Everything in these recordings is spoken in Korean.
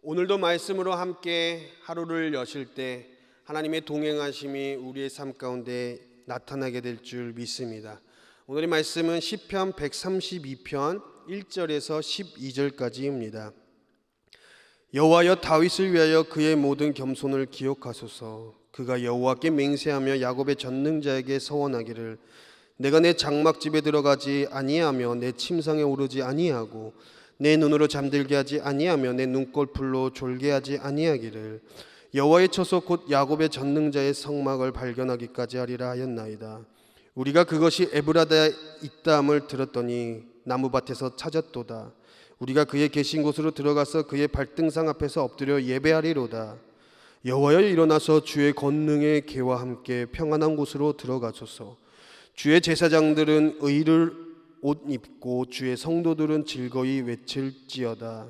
오늘도 말씀으로 함께 하루를 여실 때 하나님의 동행하심이 우리의 삶 가운데 나타나게 될 줄 믿습니다. 오늘의 말씀은 시편 132편 1절에서 12절까지입니다. 여호와여, 다윗을 위하여 그의 모든 겸손을 기억하소서. 그가 여호와께 맹세하며 야곱의 전능자에게 서원하기를, 내가 내 장막집에 들어가지 아니하며 내 침상에 오르지 아니하고 내 눈으로 잠들게 하지 아니하며 내 눈꺼풀로 졸게 하지 아니하기를, 여호와의 처소 곧 야곱의 전능자의 성막을 발견하기까지 하리라 하였나이다. 우리가 그것이 에브라다에 있다함을 들었더니 나무밭에서 찾았도다. 우리가 그의 계신 곳으로 들어가서 그의 발등상 앞에서 엎드려 예배하리로다. 여호와여, 일어나서 주의 권능의 계와 함께 평안한 곳으로 들어가소서. 주의 제사장들은 의를 옷 입고 주의 성도들은 즐거이 외칠지어다.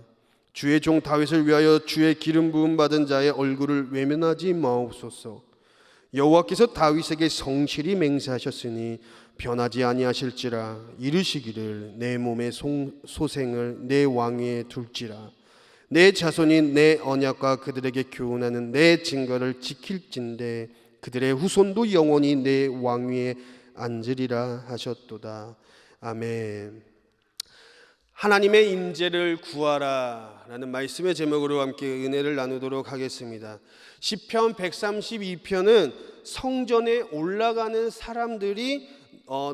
주의 종 다윗을 위하여 주의 기름 부음 받은 자의 얼굴을 외면하지 마옵소서. 여호와께서 다윗에게 성실히 맹세하셨으니 변하지 아니하실지라. 이르시기를, 내 몸의 소생을 내 왕위에 둘지라. 내 자손이 내 언약과 그들에게 교훈하는 내 증거를 지킬진대 그들의 후손도 영원히 내 왕위에 앉으리라 하셨도다. 아멘. 하나님의 임재를 구하라 라는 말씀의 제목으로 함께 은혜를 나누도록 하겠습니다. 시편 132편은 성전에 올라가는 사람들이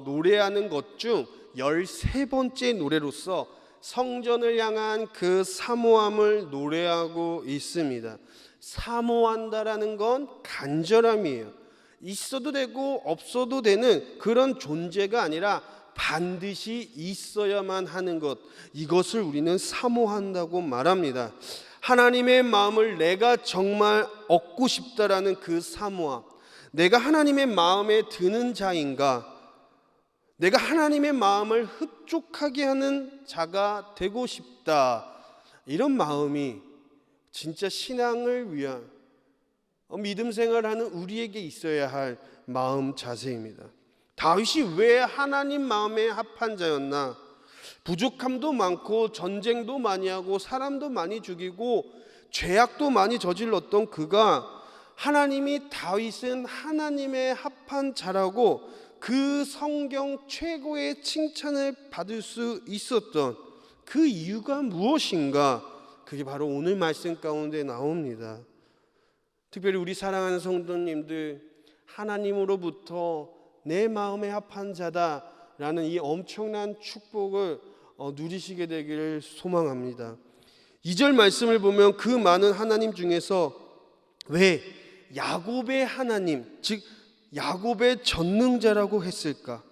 노래하는 것 중 13번째 노래로서 성전을 향한 그 사모함을 노래하고 있습니다. 사모한다라는 건 간절함이에요. 있어도 되고 없어도 되는 그런 존재가 아니라 반드시 있어야만 하는 것, 이것을 우리는 사모한다고 말합니다. 하나님의 마음을 내가 정말 얻고 싶다라는 그 사모함, 내가 하나님의 마음에 드는 자인가, 내가 하나님의 마음을 흡족하게 하는 자가 되고 싶다, 이런 마음이 진짜 신앙을 위한 믿음 생활하는 우리에게 있어야 할 마음 자세입니다. 다윗이 왜 하나님 마음에 합한 자였나? 부족함도 많고 전쟁도 많이 하고 사람도 많이 죽이고 죄악도 많이 저질렀던 그가, 하나님이 다윗은 하나님의 합한 자라고 그 성경 최고의 칭찬을 받을 수 있었던 그 이유가 무엇인가? 그게 바로 오늘 말씀 가운데 나옵니다. 특별히 우리 사랑하는 성도님들, 하나님으로부터 내 마음에 합한 자다라는 이 엄청난 축복을 누리시게 되기를 소망합니다. 2절 말씀을 보면 그 많은 하나님 중에서 왜 야곱의 하나님, 즉 야곱의 전능자라고 했을까?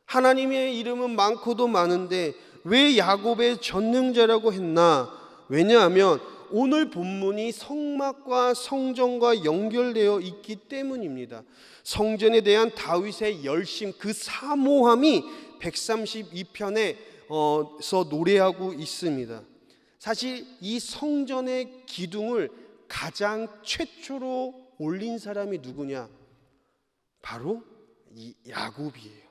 하나님의 이름은 많고도 많은데 왜 야곱의 전능자라고 했나? 왜냐하면 오늘 본문이 성막과 성전과 연결되어 있기 때문입니다. 성전에 대한 다윗의 열심, 그 사모함이 132편에서 노래하고 있습니다. 사실 이 성전의 기둥을 가장 최초로 올린 사람이 누구냐? 바로 이 야곱이에요.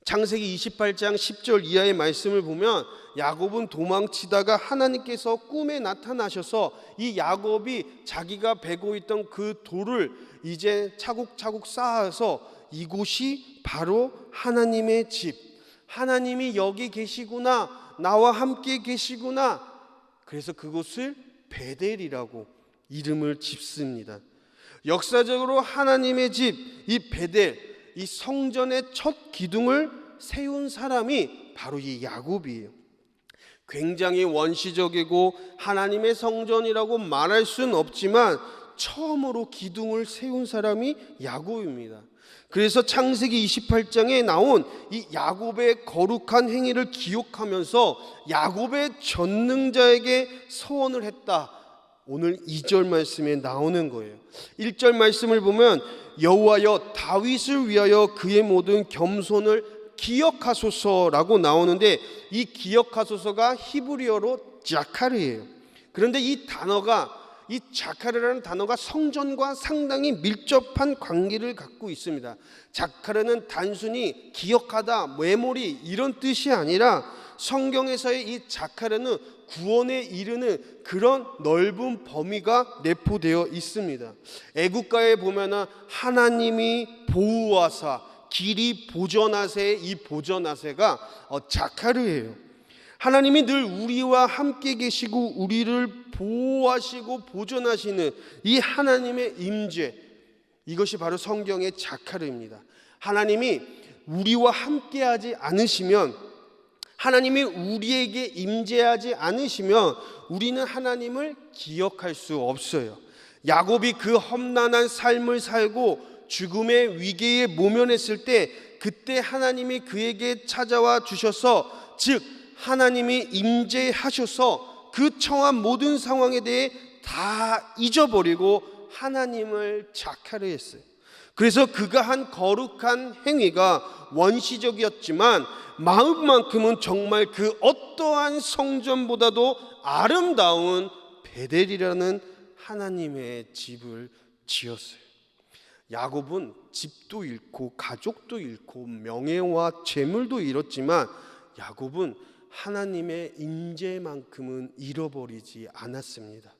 창세기 28장 10절 이하의 말씀을 보면 야곱은 도망치다가 하나님께서 꿈에 나타나셔서 이 야곱이 자기가 베고 있던 그 돌을 이제 차곡차곡 쌓아서 이곳이 바로 하나님의 집, 하나님이 여기 계시구나, 나와 함께 계시구나, 그래서 그곳을 베델이라고 이름을 짓습니다. 역사적으로 하나님의 집, 이 베델, 이 성전의 첫 기둥을 세운 사람이 바로 이 야곱이에요. 굉장히 원시적이고 하나님의 성전이라고 말할 수는 없지만 처음으로 기둥을 세운 사람이 야곱입니다. 그래서 창세기 28장에 나온 이 야곱의 거룩한 행위를 기억하면서 야곱의 전능자에게 서원을 했다, 오늘 2절 말씀에 나오는 거예요. 1절 말씀을 보면 여호와여, 다윗을 위하여 그의 모든 겸손을 기억하소서라고 나오는데, 이 기억하소서가 히브리어로 자카르예요. 그런데 이 단어가 이 자카르라는 단어가 성전과 상당히 밀접한 관계를 갖고 있습니다. 자카르는 단순히 기억하다, 메모리 이런 뜻이 아니라 성경에서의 이 자카르는 구원에 이르는 그런 넓은 범위가 내포되어 있습니다. 애국가에 보면은 하나님이 보호하사 길이 보전하세의 이 보전하세가 자카르예요. 하나님이 늘 우리와 함께 계시고 우리를 보호하시고 보전하시는 이 하나님의 임재, 이것이 바로 성경의 자카르입니다. 하나님이 우리와 함께하지 않으시면, 하나님이 우리에게 임재하지 않으시면 우리는 하나님을 기억할 수 없어요. 야곱이 그 험난한 삶을 살고 죽음의 위기에 모면했을 때, 그때 하나님이 그에게 찾아와 주셔서, 즉 하나님이 임재하셔서 그 처한 모든 상황에 대해 다 잊어버리고 하나님을 자카르했어요. 그래서 그가 한 거룩한 행위가 원시적이었지만 마음만큼은 정말 그 어떠한 성전보다도 아름다운 베델이라는 하나님의 집을 지었어요. 야곱은 집도 잃고 가족도 잃고 명예와 재물도 잃었지만 야곱은 하나님의 임재만큼은 잃어버리지 않았습니다.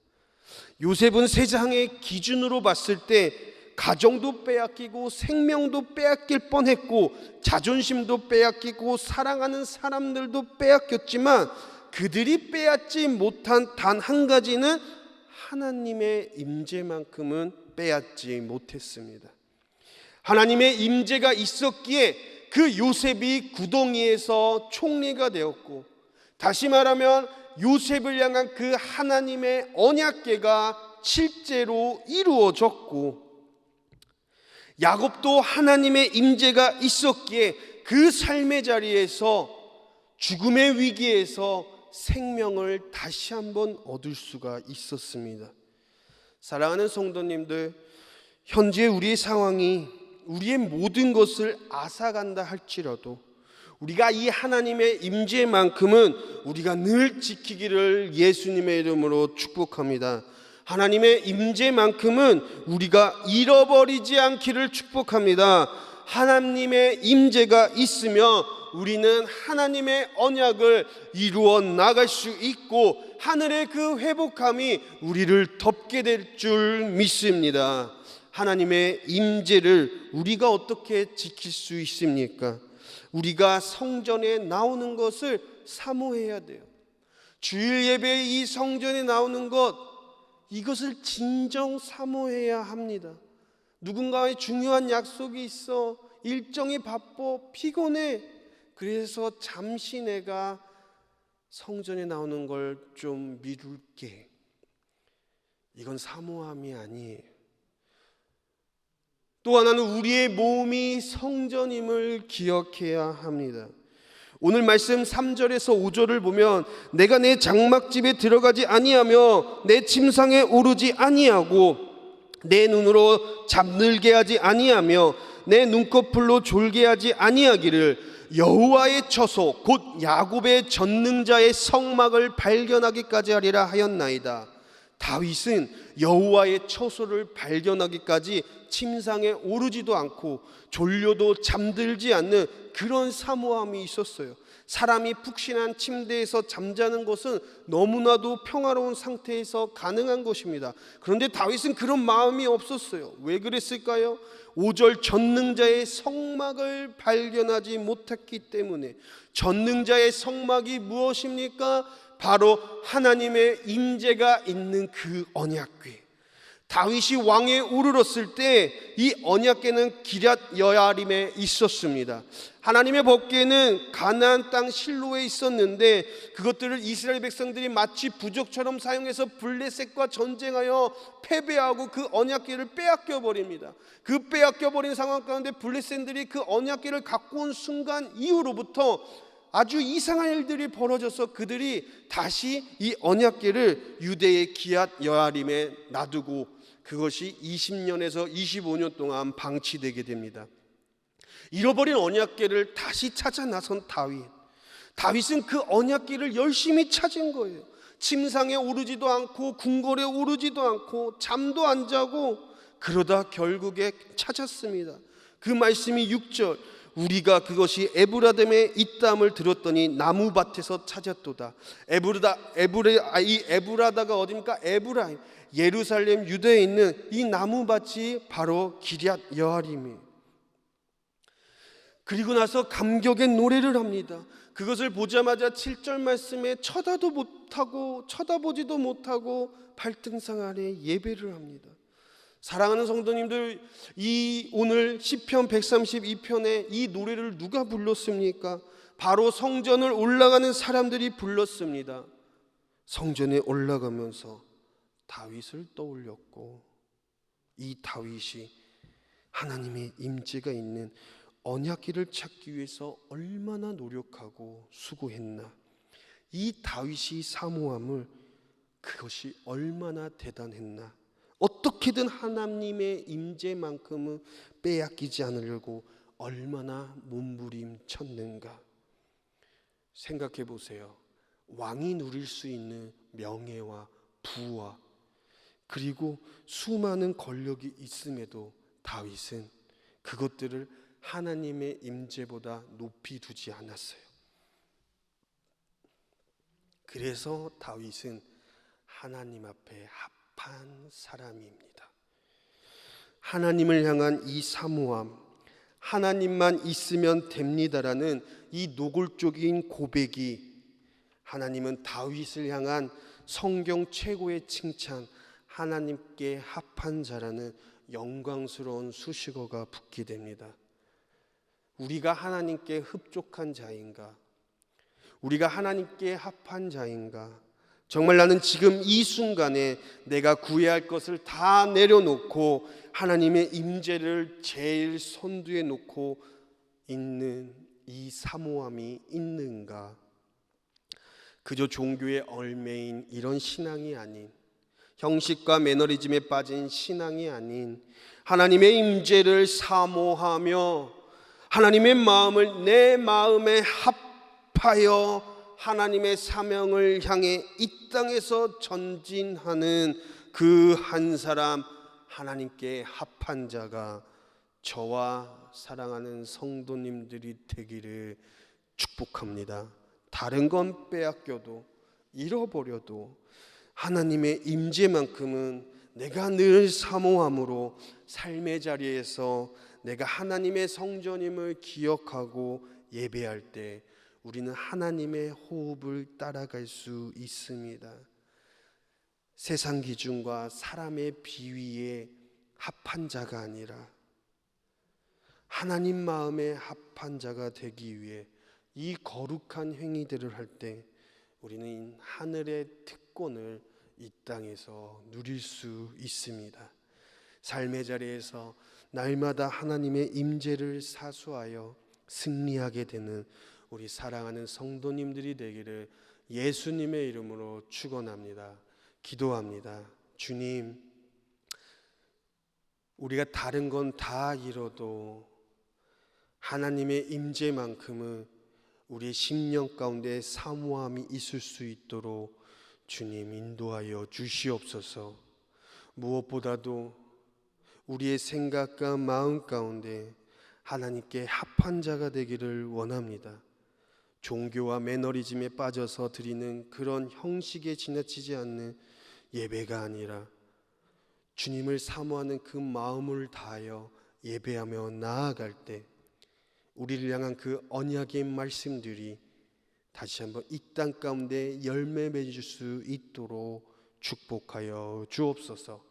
요셉은 세상의 기준으로 봤을 때 가정도 빼앗기고 생명도 빼앗길 뻔했고 자존심도 빼앗기고 사랑하는 사람들도 빼앗겼지만 그들이 빼앗지 못한 단 한 가지는 하나님의 임재만큼은 빼앗지 못했습니다. 하나님의 임재가 있었기에 그 요셉이 구덩이에서 총리가 되었고, 다시 말하면 요셉을 향한 그 하나님의 언약궤가 실제로 이루어졌고, 야곱도 하나님의 임재가 있었기에 그 삶의 자리에서 죽음의 위기에서 생명을 다시 한번 얻을 수가 있었습니다. 사랑하는 성도님들, 현재 우리의 상황이 우리의 모든 것을 앗아간다 할지라도 우리가 이 하나님의 임재만큼은 우리가 늘 지키기를 예수님의 이름으로 축복합니다. 하나님의 임재만큼은 우리가 잃어버리지 않기를 축복합니다. 하나님의 임재가 있으면 우리는 하나님의 언약을 이루어 나갈 수 있고 하늘의 그 회복함이 우리를 덮게 될 줄 믿습니다. 하나님의 임재를 우리가 어떻게 지킬 수 있습니까? 우리가 성전에 나오는 것을 사모해야 돼요. 주일 예배에 이 성전에 나오는 것, 이것을 진정 사모해야 합니다. 누군가의 중요한 약속이 있어, 일정이 바빠, 피곤해, 그래서 잠시 내가 성전에 나오는 걸 좀 미룰게, 이건 사모함이 아니에요. 또 하나는 우리의 몸이 성전임을 기억해야 합니다. 오늘 말씀 3절에서 5절을 보면 내가 내 장막집에 들어가지 아니하며 내 침상에 오르지 아니하고 내 눈으로 잠들게 하지 아니하며 내 눈꺼풀로 졸게 하지 아니하기를 여호와의 처소 곧 야곱의 전능자의 성막을 발견하기까지 하리라 하였나이다. 다윗은 여호와의 처소를 발견하기까지 침상에 오르지도 않고 졸려도 잠들지 않는 그런 사모함이 있었어요. 사람이 푹신한 침대에서 잠자는 것은 너무나도 평화로운 상태에서 가능한 것입니다. 그런데 다윗은 그런 마음이 없었어요. 왜 그랬을까요? 5절 전능자의 성막을 발견하지 못했기 때문에. 전능자의 성막이 무엇입니까? 바로 하나님의 임재가 있는 그 언약궤. 다윗이 왕에 오르렀을 때 이 언약궤는 기럇 여야림에 있었습니다. 하나님의 법궤는 가나안 땅 실로에 있었는데 그것들을 이스라엘 백성들이 마치 부적처럼 사용해서 블레셋과 전쟁하여 패배하고 그 언약궤를 빼앗겨 버립니다. 그 빼앗겨 버린 상황 가운데 블레셋들이 그 언약궤를 갖고 온 순간 이후로부터 아주 이상한 일들이 벌어져서 그들이 다시 이 언약궤를 유대의 기욤 여아림에 놔두고 그것이 20년에서 25년 동안 방치되게 됩니다. 잃어버린 언약궤를 다시 찾아 나선 다윗. 다윗은 그 언약궤를 열심히 찾은 거예요. 침상에 오르지도 않고 궁궐에 오르지도 않고 잠도 안 자고 그러다 결국에 찾았습니다. 그 말씀이 6절, 우리가 그것이 에브라임에 있다함을 들었더니 나무밭에서 찾았도다. 이 에브라다가 어디입니까? 에브라임, 예루살렘 유대에 있는 이 나무밭이 바로 기럇 여아림이에요. 그리고 나서 감격의 노래를 합니다. 그것을 보자마자 7절 말씀에 쳐다보지도 못하고 발등상 아래 예배를 합니다. 사랑하는 성도님들, 이 오늘 시편 132편에 이 노래를 누가 불렀습니까? 바로 성전을 올라가는 사람들이 불렀습니다. 성전에 올라가면서 다윗을 떠올렸고, 이 다윗이 하나님의 임재가 있는 언약궤를 찾기 위해서 얼마나 노력하고 수고했나, 이 다윗이 사모함을 그것이 얼마나 대단했나, 어떻게든 하나님의 임재만큼은 빼앗기지 않으려고 얼마나 몸부림쳤는가. 생각해 보세요. 왕이 누릴 수 있는 명예와 부와 그리고 수많은 권력이 있음에도 다윗은 그것들을 하나님의 임재보다 높이 두지 않았어요. 그래서 다윗은 하나님 앞에 합한 사람입니다. 하나님을 향한 이 사모함, 하나님만 있으면 됩니다라는 이 노골적인 고백이 하나님은 다윗을 향한 성경 최고의 칭찬, 하나님께 합한 자라는 영광스러운 수식어가 붙게 됩니다. 우리가 하나님께 흡족한 자인가? 우리가 하나님께 합한 자인가? 정말 나는 지금 이 순간에 내가 구해야 할 것을 다 내려놓고 하나님의 임재를 제일 선두에 놓고 있는 이 사모함이 있는가? 그저 종교의 얼매인 이런 신앙이 아닌, 형식과 매너리즘에 빠진 신앙이 아닌, 하나님의 임재를 사모하며 하나님의 마음을 내 마음에 합하여 하나님의 사명을 향해 이 땅에서 전진하는 그 한 사람, 하나님께 합한 자가 저와 사랑하는 성도님들이 되기를 축복합니다. 다른 건 빼앗겨도 잃어버려도 하나님의 임재만큼은 내가 늘 사모함으로 삶의 자리에서 내가 하나님의 성전임을 기억하고 예배할 때 우리는 하나님의 호흡을 따라갈 수 있습니다. 세상 기준과 사람의 비위에 합한 자가 아니라 하나님 마음에 합한 자가 되기 위해 이 거룩한 행위들을 할 때 우리는 하늘의 특권을 이 땅에서 누릴 수 있습니다. 삶의 자리에서 날마다 하나님의 임재를 사수하여 승리하게 되는 우리 사랑하는 성도님들이 되기를 예수님의 이름으로 축원합니다. 기도합니다. 주님, 우리가 다른 건 다 잃어도 하나님의 임재만큼은 우리의 심령 가운데 사모함이 있을 수 있도록 주님 인도하여 주시옵소서. 무엇보다도 우리의 생각과 마음 가운데 하나님께 합한 자가 되기를 원합니다. 종교와 매너리즘에 빠져서 드리는 그런 형식에 지나치지 않는 예배가 아니라 주님을 사모하는 그 마음을 다하여 예배하며 나아갈 때 우리를 향한 그 언약의 말씀들이 다시 한번 이 땅 가운데 열매 맺을 수 있도록 축복하여 주옵소서.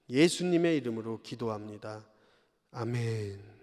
예수님의 이름으로 기도합니다. 아멘.